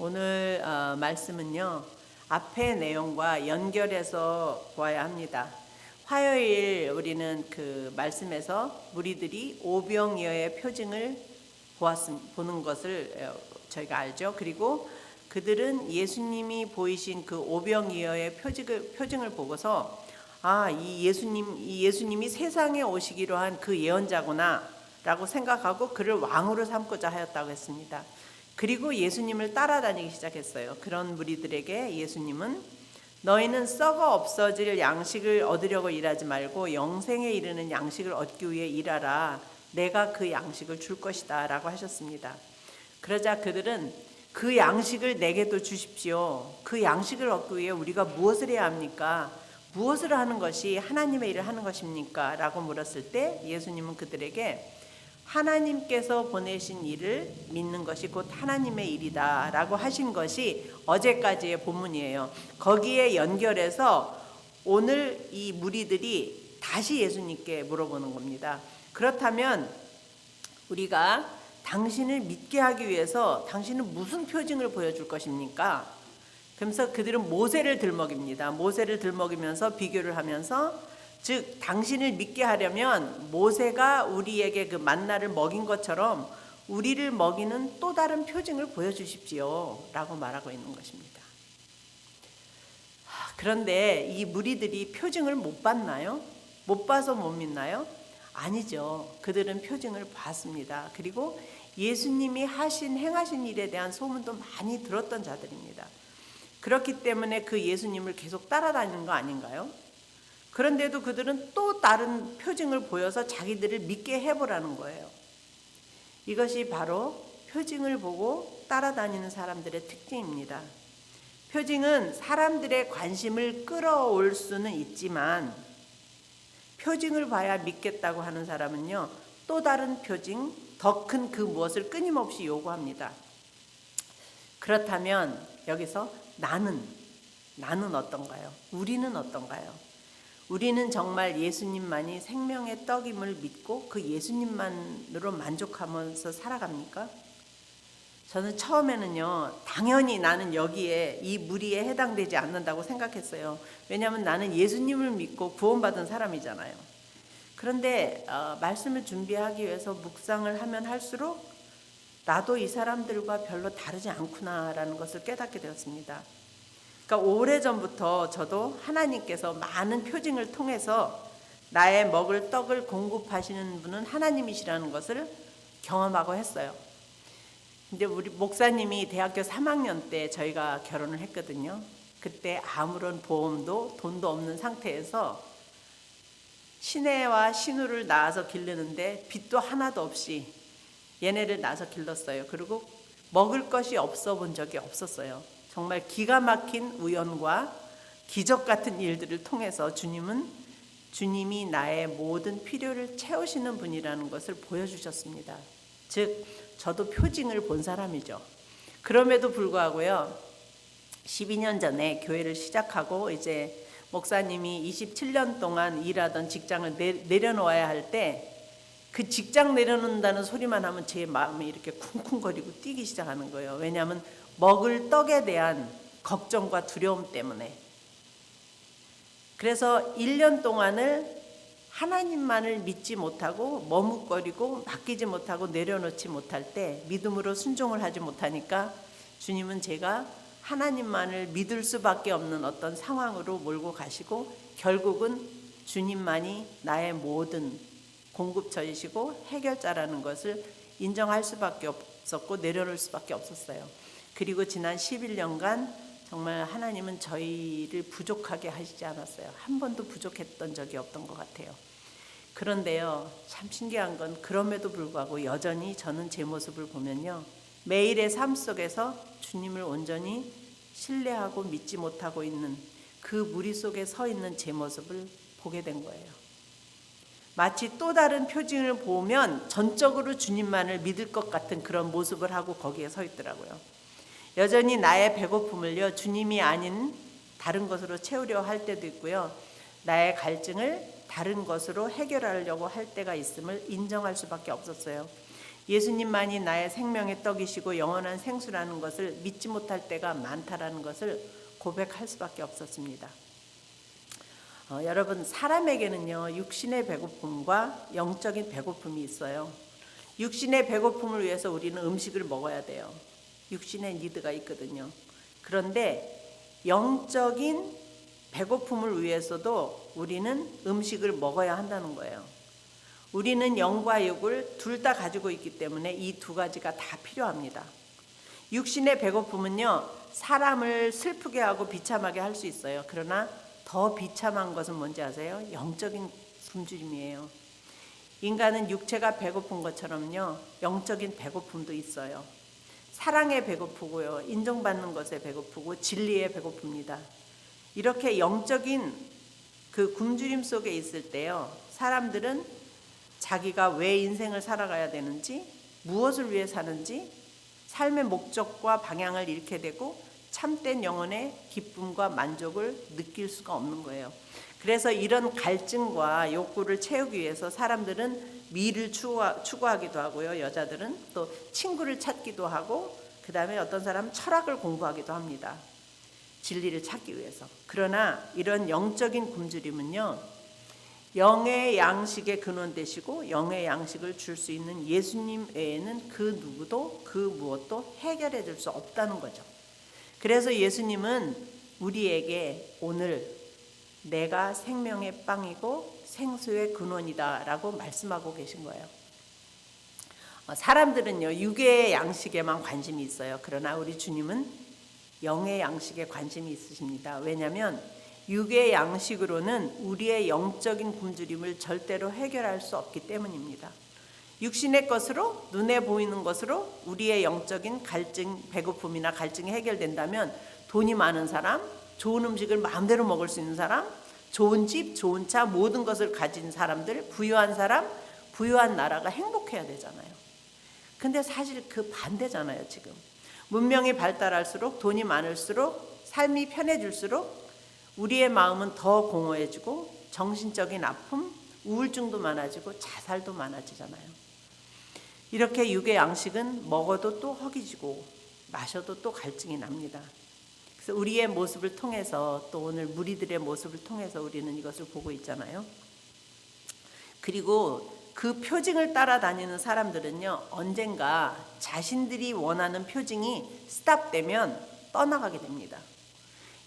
오늘 말씀은요, 앞의 내용과 연결해서 보아야 합니다. 화요일 우리는 그 말씀에서 무리들이 오병이어의 표징을 보는 것을 저희가 알죠. 그리고 그들은 예수님이 보이신 그 오병이어의 표징을 보고서 이 예수님이 세상에 오시기로 한 그 예언자구나 라고 생각하고 그를 왕으로 삼고자 하였다고 했습니다. 그리고 예수님을 따라다니기 시작했어요. 그런 무리들에게 예수님은 너희는 썩어 없어질 양식을 얻으려고 일하지 말고 영생에 이르는 양식을 얻기 위해 일하라. 내가 그 양식을 줄 것이다 라고 하셨습니다. 그러자 그들은 그 양식을 내게도 주십시오. 그 양식을 얻기 위해 우리가 무엇을 해야 합니까? 무엇을 하는 것이 하나님의 일을 하는 것입니까? 라고 물었을 때 예수님은 그들에게 하나님께서 보내신 일을 믿는 것이 곧 하나님의 일이다 라고 하신 것이 어제까지의 본문이에요. 거기에 연결해서 오늘 이 무리들이 다시 예수님께 물어보는 겁니다. 그렇다면 우리가 당신을 믿게 하기 위해서 당신은 무슨 표징을 보여줄 것입니까? 그러면서 그들은 모세를 들먹입니다. 모세를 들먹이면서 비교를 하면서 즉 당신을 믿게 하려면 모세가 우리에게 그 만나를 먹인 것처럼 우리를 먹이는 또 다른 표징을 보여주십시오 라고 말하고 있는 것입니다. 그런데 이 무리들이 표징을 못 봤나요? 못 봐서 못 믿나요? 아니죠. 그들은 표징을 봤습니다. 그리고 예수님이 행하신 일에 대한 소문도 많이 들었던 자들입니다. 그렇기 때문에 그 예수님을 계속 따라다니는 거 아닌가요? 그런데도 그들은 또 다른 표징을 보여서 자기들을 믿게 해보라는 거예요. 이것이 바로 표징을 보고 따라다니는 사람들의 특징입니다. 표징은 사람들의 관심을 끌어올 수는 있지만 표징을 봐야 믿겠다고 하는 사람은요, 또 다른 표징, 더 큰 그 무엇을 끊임없이 요구합니다. 그렇다면 여기서 나는 어떤가요? 우리는 어떤가요? 우리는 정말 예수님만이 생명의 떡임을 믿고 그 예수님만으로 만족하면서 살아갑니까? 저는 처음에는요, 당연히 나는 여기에 이 무리에 해당되지 않는다고 생각했어요. 왜냐하면 나는 예수님을 믿고 구원받은 사람이잖아요. 그런데 말씀을 준비하기 위해서 묵상을 하면 할수록 나도 이 사람들과 별로 다르지 않구나라는 것을 깨닫게 되었습니다. 그러니까 오래전부터 저도 하나님께서 많은 표징을 통해서 나의 먹을 떡을 공급하시는 분은 하나님이시라는 것을 경험하고 했어요. 근데 우리 목사님이 대학교 3학년 때 저희가 결혼을 했거든요. 그때 아무런 보험도 돈도 없는 상태에서 시내와 시누를 낳아서 기르는데 빚도 하나도 없이 얘네를 낳아서 길렀어요. 그리고 먹을 것이 없어 본 적이 없었어요. 정말 기가 막힌 우연과 기적 같은 일들을 통해서 주님이 나의 모든 필요를 채우시는 분이라는 것을 보여주셨습니다. 즉 저도 표징을 본 사람이죠. 그럼에도 불구하고요, 12년 전에 교회를 시작하고 이제 목사님이 27년 동안 일하던 직장을 내려놓아야 할 때 그 직장 내려놓는다는 소리만 하면 제 마음이 이렇게 쿵쿵거리고 뛰기 시작하는 거예요. 왜냐하면 먹을 떡에 대한 걱정과 두려움 때문에. 그래서 1년 동안을 하나님만을 믿지 못하고 머뭇거리고 맡기지 못하고 내려놓지 못할 때 믿음으로 순종을 하지 못하니까 주님은 제가 하나님만을 믿을 수밖에 없는 어떤 상황으로 몰고 가시고 결국은 주님만이 나의 모든 공급처이시고 해결자라는 것을 인정할 수밖에 없었고 내려놓을 수밖에 없었어요. 그리고 지난 11년간 정말 하나님은 저희를 부족하게 하시지 않았어요. 한 번도 부족했던 적이 없던 것 같아요. 그런데요, 참 신기한 건 그럼에도 불구하고 여전히 저는 제 모습을 보면요, 매일의 삶 속에서 주님을 온전히 신뢰하고 믿지 못하고 있는 그 무리 속에 서 있는 제 모습을 보게 된 거예요. 마치 또 다른 표징을 보면 전적으로 주님만을 믿을 것 같은 그런 모습을 하고 거기에 서 있더라고요. 여전히 나의 배고픔을요, 주님이 아닌 다른 것으로 채우려 할 때도 있고요, 나의 갈증을 다른 것으로 해결하려고 할 때가 있음을 인정할 수밖에 없었어요. 예수님만이 나의 생명의 떡이시고 영원한 생수라는 것을 믿지 못할 때가 많다라는 것을 고백할 수밖에 없었습니다. 여러분, 사람에게는요, 육신의 배고픔과 영적인 배고픔이 있어요. 육신의 배고픔을 위해서 우리는 음식을 먹어야 돼요. 육신의 니드가 있거든요. 그런데 영적인 배고픔을 위해서도 우리는 음식을 먹어야 한다는 거예요. 우리는 영과 육을 둘 다 가지고 있기 때문에 이 두 가지가 다 필요합니다. 육신의 배고픔은요, 사람을 슬프게 하고 비참하게 할 수 있어요. 그러나 더 비참한 것은 뭔지 아세요? 영적인 굶주림이에요. 인간은 육체가 배고픈 것처럼요, 영적인 배고픔도 있어요. 사랑에 배고프고요, 인정받는 것에 배고프고 진리에 배고픕니다. 이렇게 영적인 그 굶주림 속에 있을 때요, 사람들은 자기가 왜 인생을 살아가야 되는지, 무엇을 위해 사는지, 삶의 목적과 방향을 잃게 되고 참된 영혼의 기쁨과 만족을 느낄 수가 없는 거예요. 그래서 이런 갈증과 욕구를 채우기 위해서 사람들은 미를 추구하기도 하고요. 여자들은 또 친구를 찾기도 하고, 그 다음에 어떤 사람은 철학을 공부하기도 합니다. 진리를 찾기 위해서. 그러나 이런 영적인 굶주림은요, 영의 양식의 근원 되시고 영의 양식을 줄 수 있는 예수님 외에는 그 누구도 그 무엇도 해결해 줄 수 없다는 거죠. 그래서 예수님은 우리에게 오늘 내가 생명의 빵이고 생수의 근원이다 라고 말씀하고 계신 거예요. 사람들은요, 육의 양식에만 관심이 있어요. 그러나 우리 주님은 영의 양식에 관심이 있으십니다. 왜냐하면 육의 양식으로는 우리의 영적인 굶주림을 절대로 해결할 수 없기 때문입니다. 육신의 것으로, 눈에 보이는 것으로 우리의 영적인 갈증, 배고픔이나 갈증이 해결된다면 돈이 많은 사람, 좋은 음식을 마음대로 먹을 수 있는 사람, 좋은 집, 좋은 차, 모든 것을 가진 사람들, 부유한 사람, 부유한 나라가 행복해야 되잖아요. 근데 사실 그 반대잖아요. 지금 문명이 발달할수록, 돈이 많을수록, 삶이 편해질수록 우리의 마음은 더 공허해지고 정신적인 아픔, 우울증도 많아지고 자살도 많아지잖아요. 이렇게 육의 양식은 먹어도 또 허기지고 마셔도 또 갈증이 납니다. 그래서 우리의 모습을 통해서, 또 오늘 무리들의 모습을 통해서 우리는 이것을 보고 있잖아요. 그리고 그 표징을 따라다니는 사람들은요, 언젠가 자신들이 원하는 표징이 스탑되면 떠나가게 됩니다.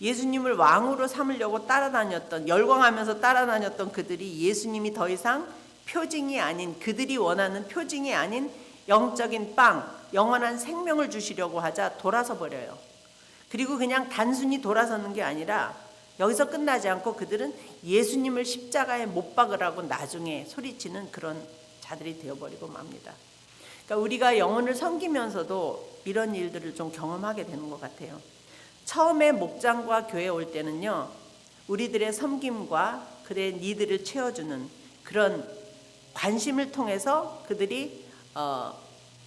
예수님을 왕으로 삼으려고 따라다녔던, 열광하면서 따라다녔던 그들이 예수님이 더 이상 표징이 아닌, 그들이 원하는 표징이 아닌 영적인 빵, 영원한 생명을 주시려고 하자 돌아서 버려요. 그리고 그냥 단순히 돌아서는 게 아니라 여기서 끝나지 않고 그들은 예수님을 십자가에 못 박으라고 나중에 소리치는 그런 자들이 되어버리고 맙니다. 그러니까 우리가 영혼을 섬기면서도 이런 일들을 좀 경험하게 되는 것 같아요. 처음에 목장과 교회에 올 때는요, 우리들의 섬김과 그들의 니드를 채워주는 그런 관심을 통해서 그들이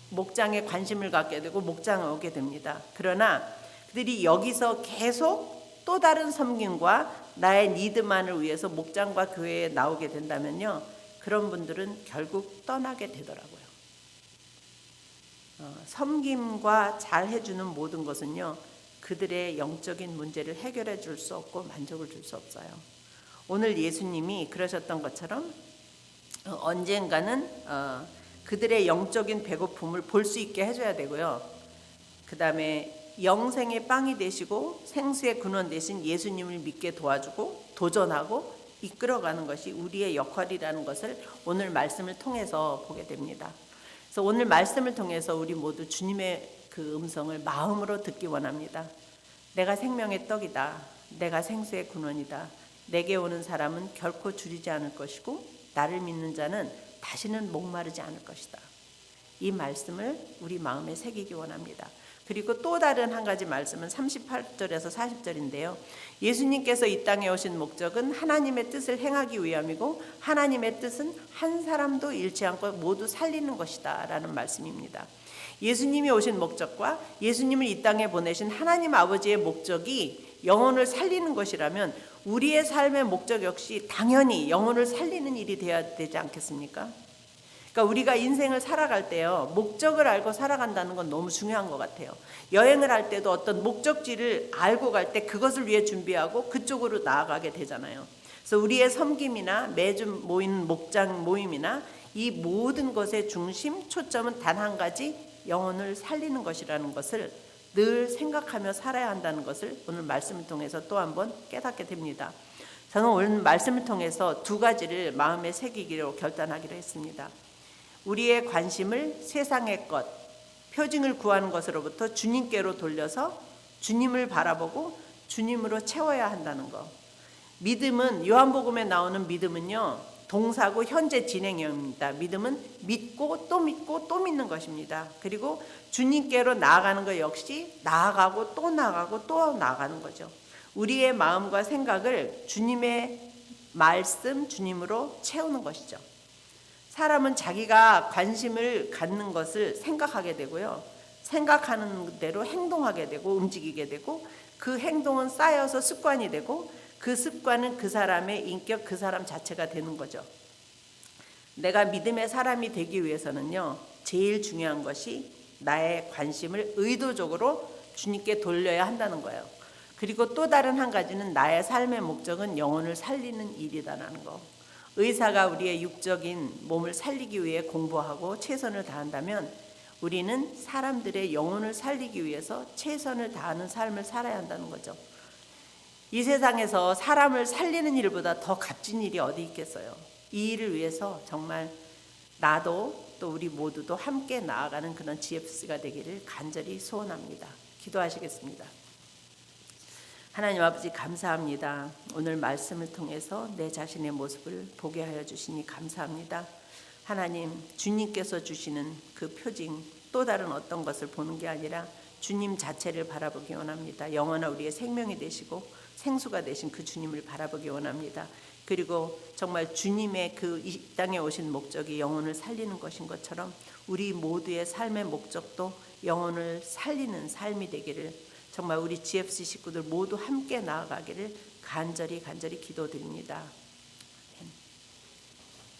목장에 관심을 갖게 되고 목장에 오게 됩니다. 그러나 그들이 여기서 계속 또 다른 섬김과 나의 니드만을 위해서 목장과 교회에 나오게 된다면요, 그런 분들은 결국 떠나게 되더라고요. 섬김과 잘 해주는 모든 것은요, 그들의 영적인 문제를 해결해 줄 수 없고 만족을 줄 수 없어요. 오늘 예수님이 그러셨던 것처럼 언젠가는 그들의 영적인 배고픔을 볼 수 있게 해줘야 되고요. 그 다음에 영생의 빵이 되시고 생수의 근원 되신 예수님을 믿게 도와주고 도전하고 이끌어가는 것이 우리의 역할이라는 것을 오늘 말씀을 통해서 보게 됩니다. 그래서 오늘 말씀을 통해서 우리 모두 주님의 그 음성을 마음으로 듣기 원합니다. 내가 생명의 떡이다. 내가 생수의 근원이다. 내게 오는 사람은 결코 줄이지 않을 것이고 나를 믿는 자는 다시는 목마르지 않을 것이다. 이 말씀을 우리 마음에 새기기 원합니다. 그리고 또 다른 한 가지 말씀은 38절에서 40절인데요. 예수님께서 이 땅에 오신 목적은 하나님의 뜻을 행하기 위함이고 하나님의 뜻은 한 사람도 잃지 않고 모두 살리는 것이다 라는 말씀입니다. 예수님이 오신 목적과 예수님을 이 땅에 보내신 하나님 아버지의 목적이 영혼을 살리는 것이라면 우리의 삶의 목적 역시 당연히 영혼을 살리는 일이 되어야 되지 않겠습니까? 그러니까 우리가 인생을 살아갈 때요, 목적을 알고 살아간다는 건 너무 중요한 것 같아요. 여행을 할 때도 어떤 목적지를 알고 갈 때 그것을 위해 준비하고 그쪽으로 나아가게 되잖아요. 그래서 우리의 섬김이나 매주 모이는 목장 모임이나 이 모든 것의 중심, 초점은 단 한 가지, 영혼을 살리는 것이라는 것을 늘 생각하며 살아야 한다는 것을 오늘 말씀을 통해서 또 한번 깨닫게 됩니다. 저는 오늘 말씀을 통해서 두 가지를 마음에 새기기로 결단하기로 했습니다. 우리의 관심을 세상의 것, 표징을 구하는 것으로부터 주님께로 돌려서 주님을 바라보고 주님으로 채워야 한다는 것. 믿음은, 요한복음에 나오는 믿음은요, 동사고 현재 진행형입니다. 믿음은 믿고 또 믿는 것입니다. 그리고 주님께로 나아가는 것 역시 나아가고 또 나아가고 또 나아가는 거죠. 우리의 마음과 생각을 주님의 말씀, 주님으로 채우는 것이죠. 사람은 자기가 관심을 갖는 것을 생각하게 되고요, 생각하는 대로 행동하게 되고 움직이게 되고, 그 행동은 쌓여서 습관이 되고, 그 습관은 그 사람의 인격, 그 사람 자체가 되는 거죠. 내가 믿음의 사람이 되기 위해서는요, 제일 중요한 것이 나의 관심을 의도적으로 주님께 돌려야 한다는 거예요. 그리고 또 다른 한 가지는 나의 삶의 목적은 영혼을 살리는 일이다라는 거. 의사가 우리의 육적인 몸을 살리기 위해 공부하고 최선을 다한다면 우리는 사람들의 영혼을 살리기 위해서 최선을 다하는 삶을 살아야 한다는 거죠. 이 세상에서 사람을 살리는 일보다 더 값진 일이 어디 있겠어요. 이 일을 위해서 정말 나도 또 우리 모두도 함께 나아가는 그런 GFC가 되기를 간절히 소원합니다. 기도하시겠습니다. 하나님 아버지, 감사합니다. 오늘 말씀을 통해서 내 자신의 모습을 보게 하여 주시니 감사합니다. 하나님, 주님께서 주시는 그 표징, 또 다른 어떤 것을 보는 게 아니라 주님 자체를 바라보기 원합니다. 영원한 우리의 생명이 되시고 생수가 되신 그 주님을 바라보기 원합니다. 그리고 정말 주님의 그 이 땅에 오신 목적이 영혼을 살리는 것인 것처럼 우리 모두의 삶의 목적도 영혼을 살리는 삶이 되기를, 정말 우리 GFC 식구들 모두 함께 나아가기를 간절히 기도드립니다.